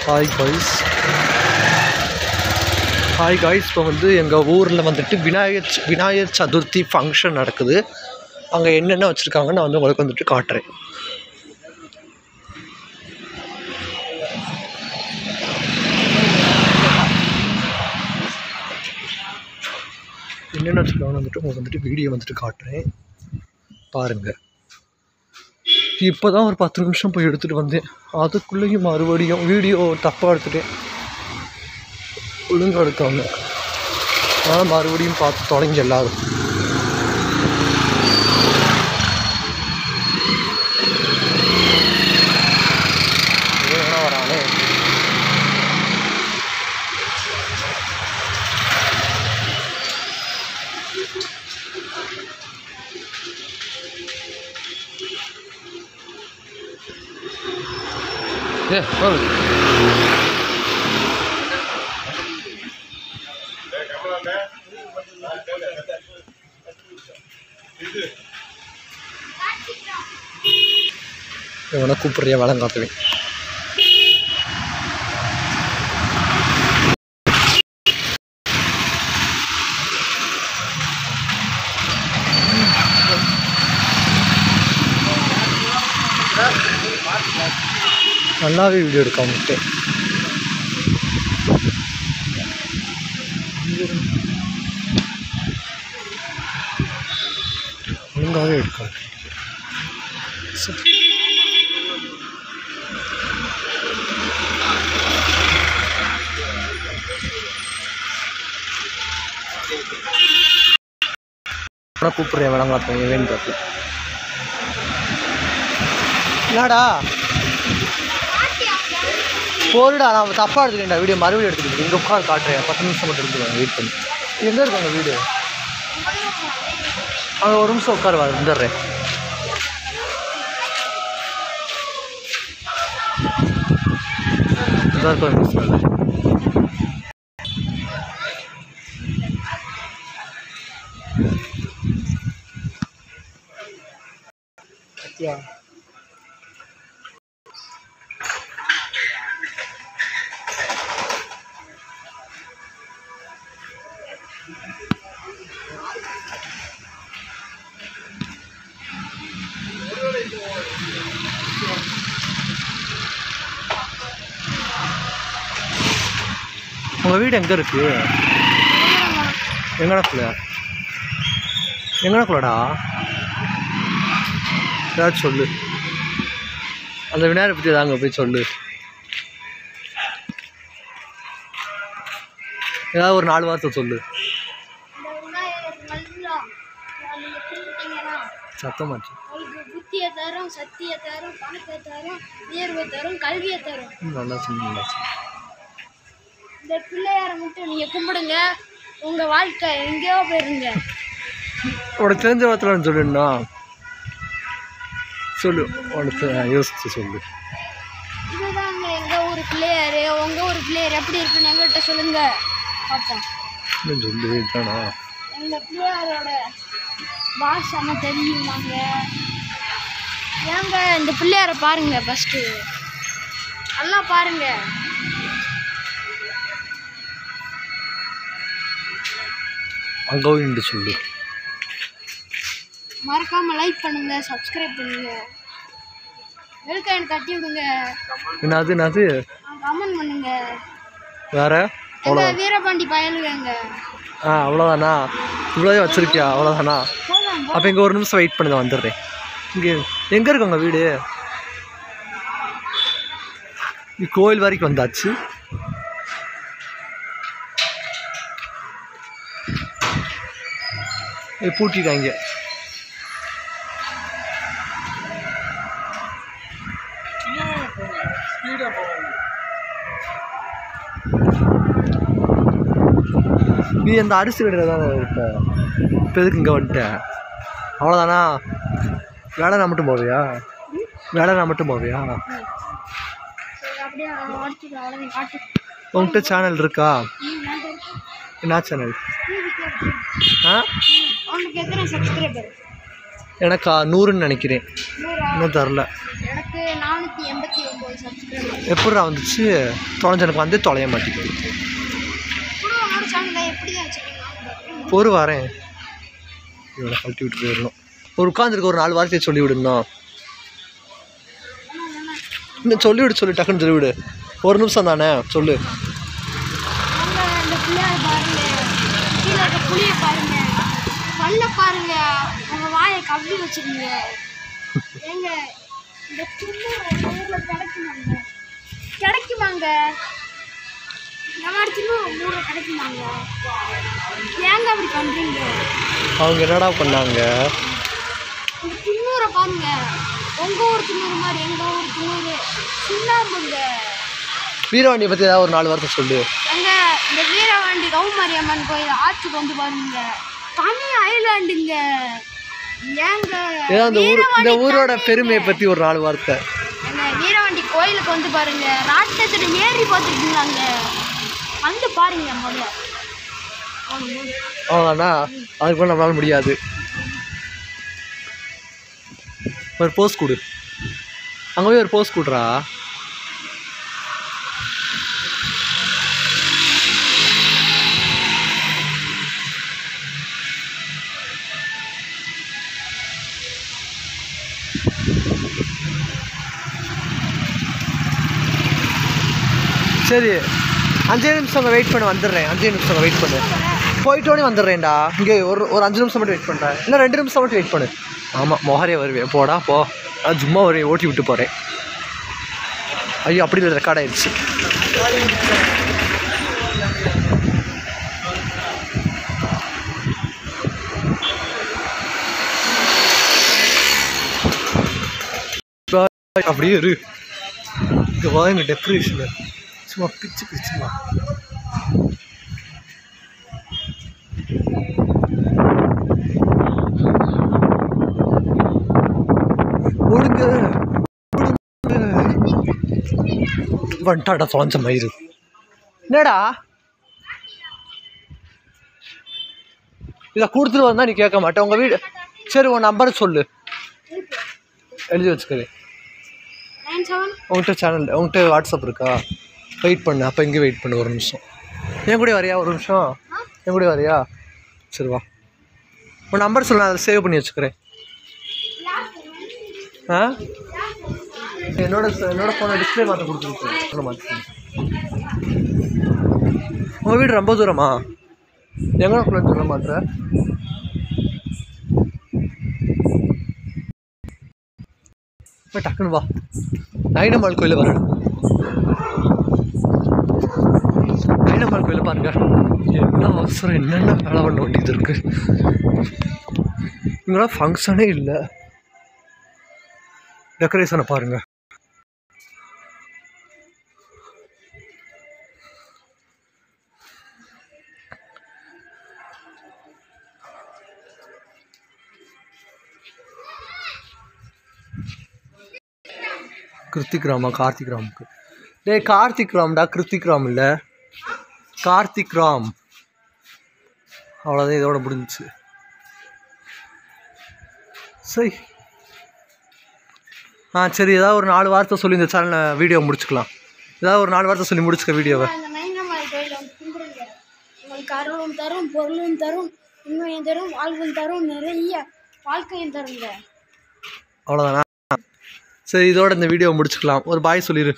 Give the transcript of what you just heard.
Hi guys இப்போ வந்து எங்கள் ஊரில் வந்துட்டு விநாயகர் சதுர்த்தி ஃபங்க்ஷன் நடக்குது. அங்கே என்னென்ன வச்சுருக்காங்கன்னு நான் வந்து உங்களுக்கு வந்துட்டு காட்டுறேன். என்னென்ன வச்சுருக்காங்கன்னு வந்துட்டு உங்களுக்கு வந்துட்டு வீடியோ வந்துட்டு காட்டுறேன் பாருங்கள். இப்போ தான் ஒரு 10 நிமிஷம் போய் எடுத்துகிட்டு வந்தேன். அதுக்குள்ளேயும் மறுபடியும் வீடியோ தப்பாக எடுத்துட்டேன், ஒழுங்காக எடுக்காங்க. அதனால் மறுபடியும் பார்த்து தொடங்கி எல்லாரும் வேணா வரானே. இவனை கூப்பிட்றியா வேலை காத்துவேன். நல்லாவே வீடியோ எடுக்க அவங்ககிட்ட ஒழுங்காகவே எடுக்காது. கூப்பிட்றேன் வேணாம் பார்ப்பேன் வேணும் பார்ப்பேன். என்னடா போடுடா, நான் தப்பாக எடுத்துக்கிட்டேன் வீடியோ, மறுபடியும் எடுத்துக்கிட்டேன். இங்கே உட்காந்து காட்டுறேன், 10 நிமிஷம் மட்டும் எடுத்துக்கோங்க, வெயிட் பண்ணி. எங்கே இருக்காங்க வீடு? அங்கே ஒரு நிமிஷம் உட்காரு, வந்துடுறேன். இதாக இருக்கும் நிமிஷம். உங்கள் வீடு எங்கே இருக்கு? எங்கனக்குள்ளடா ஏதாச்சும் சொல்லு. அந்த விநாயகரை பற்றி ஏதாவது அங்கே போய் சொல்லு. ஏதாவது ஒரு 4 வார்த்தை சொல்லு. சத்தமாச்சு. புத்தியை தரும், சத்தியை தரும், பணத்தை தரும், உயர்வை தரும், கல்வியை தரும். நல்லா சொன்னீங்க. இந்த பிள்ளையாரை மட்டும் நீங்கள் கும்பிடுங்க, உங்கள் வாழ்க்கை எங்கேயோ போயிருங்க. உனக்கு தெரிஞ்ச வார்த்தை சொல்லுண்ணா சொல்லு. உனக்கு யோசிச்சு சொல்லு. இதுதாங்க எங்கள் ஊர் பிள்ளையார். உங்கள் ஊர் பிள்ளையார் எப்படி இருக்குன்னு எங்கள்கிட்ட சொல்லுங்க பார்ப்போம். சொல்லு தானா? எங்கள் பிள்ளையாரோட பாஷை தெரியும். நாங்கள் ஏங்க இந்த பிள்ளையாரை பாருங்க, ஃபஸ்ட்டு நல்லா பாருங்க. அங்கே நின்று சொல்லு. மறக்காமல் லைக் பண்ணுங்க, சப்ஸ்கிரைப் பண்ணுங்க, வெல்கம் தட்டி விடுங்க. என்னது கமெண்ட் பண்ணுங்க. வேற வீரபாண்டி பயலுங்க. அவ்வளோதானா? இவ்வளோதே வச்சிருக்கியா? அவ்வளோதானா? அப்போ இங்கே ஒரு நிமிஷம் வெயிட் பண்ணுங்க, வந்துடுறேன். இங்கே எங்கே இருக்குங்க வீடு? கோயில் வரைக்கும் வந்தாச்சு. பூட்டிட்டாங்க. நீ அந்த அரிசி விடுறதா இருப்ப. இப்போ எதுக்கு இங்கே வந்துட்டேன்? அவ்வளோதானா? வேலை நான் மட்டும் போவியா? உங்கள்கிட்ட சேனல் இருக்கா? என்ன சேனல்? எனக்கா 100ன்னு நினைக்கிறேன், இன்னும் தரல. எனக்கு 489. சப்ஸ்கிரைபர் எப்படிடா வந்துச்சு? தொலைஞ்சனுக்கு வந்து தொலைய மாட்டேங்குது. என்னோட சேனலை எப்படி தான் வச்சுருக்கீங்க? ஒரு வரேன் இவனை கழட்டி விட்டு போயிடணும். ஒரு உட்காந்துருக்கு ஒரு 4 வார்த்தையை சொல்லி விடணும். இன்னும் சொல்லிவிடு, சொல்லி டக்குன்னு சொல்லிவிடு. 1 நிமிஷம் தானே சொல்லு. இந்த பிள்ளையார் பாருங்க, கீழே இருக்க புளியை பாருங்க, பல்ல பாருங்க, உங்க வாயை கவ்வி வச்சிருங்க. ஏங்க இந்த துண்ணூறு கிடைக்குமாங்க? கிடைக்குமாங்க? இந்த மாதிரி துண்ணூறு ஊரை கிடைக்குமாங்க? ஏங்க அப்படி பண்றீங்க? அவங்க என்னடா பண்ணாங்க? இந்த துண்ணூரை பாருங்க, உங்க ஊர் துண்ணூறு மாதிரி எங்க ஊர் துண்ணூறு சுண்ணாம்புங்க. வீரவாண்டியை பற்றி ஏதாவது ஒரு 4 வார்த்தை சொல்லு. அங்க இந்த வீரவாண்டி கௌமாரியம்மன் கோயில் ஆற்றுக்கு வந்து பாருங்க, தனி ஐலாண்டுங்க. ஏங்க ஏதாவது இந்த ஊரோட பெருமையை பற்றி ஒரு 4 வார்த்தை. எங்க வீரவாண்டி கோயிலுக்கு வந்து பாருங்க, ராட்டத்துல ஏறி பார்த்துருக்கீங்களாங்க, வந்து பாருங்க முதல்ல. அவ்வளோண்ணா, அதுக்கு மேலே நம்மளால முடியாது. ஒரு போஸ்ட் கொடு, அங்கே போய் ஒரு போஸ்ட் கொடுறா. சரி 5 நிமிஷம் வெயிட் பண்ண வந்துடுறேன். 5 நிமிஷம் வெயிட் பண்ணு, போயிட்டோன்னே வந்துடுறேன்டா. இங்கே ஒரு 5 நிமிஷம் மட்டும் வெயிட் பண்ணுறேன், இல்லை 2 நிமிஷம் மட்டும் வெயிட் பண்ணு. ஆமாம், மொஹரே வருவேன், போடா போ. நான் சும்மா வருவேன், ஓட்டி விட்டு போகிறேன். ஐயோ அப்படி இல்லை, ரெக்கார்ட் ஆயிடுச்சு. அப்படியே இரு. இங்கே வா, எங்கள் டெக்கரேஷனு சும்மா பிச்சு பிச்சுமா. ஒழுங்க வந்துட்டாடா தொலைஞ்ச மயிறு. என்னடா இதை கொடுத்துட்டு வந்தால் நீ கேட்க மாட்டேன். உங்கள் வீடு சரி, உன் நம்பரை சொல்லு, எழுதி வச்சுக்கிறேன். 97 உங்கள்கிட்ட சேனல், உங்கள்கிட்ட வாட்ஸ்அப் இருக்கா? வெயிட் பண்ணு, அப்போ இங்கே வெயிட் பண்ணு 1 நிமிஷம். என் கூட வரியா? 1 நிமிஷம் என் கூட வரியா? சரி வா, உன் நம்பர் சொல்லு, நான் அதை சேவ் பண்ணி வச்சுக்கிறேன். ஆ என்னோட ஃபோனை டிஸ்பிளே மாற்ற கொடுத்துருக்கேன். மாற்ற உங்கள் வீடு ரொம்ப தூரமா? எங்கே சொல்ல மாட்டேற? டக்குன்னு வா, நைனம்மாள் கோயிலில் வரணும். நைனம்மாள் கோயிலில் பாருங்க, என்ன அவசரம், என்னென்ன வேலை பண்ண வேண்டியது இருக்கு. இங்கெல்லாம் ஃபங்க்ஷனே இல்லை. டெக்கரேஷனை பாருங்க. கிருத்திக் ராமா? கார்த்திக் ராமுக்கு டே கார்த்திக் ராம்டா, கிருத்திக் ராம் இல்லை, கார்த்திக் ராம். அவ்வளோதான், இதோட முடிஞ்சிச்சு. சரி சரி, ஏதாவது ஒரு 4 வார்த்தை சொல்லி இந்த சேனலை வீடியோ முடிச்சுக்கலாம். ஏதாவது ஒரு 4 வார்த்தை சொல்லி முடிச்சுக்க வீடியோவை. நைனம்மாள் கோயிலை கும்பிடுங்க, உங்களுக்கு அருளும் தரும், பொருளும் தரும், உண்மையும் தரும், வாழ்வும் தரும், நிறைய வாழ்க்கையும் தருங்க. அவ்வளோதானா? சரி, இதோட இந்த வீடியோவை முடிச்சுக்கலாம். ஒரு பாய் சொல்லிடு.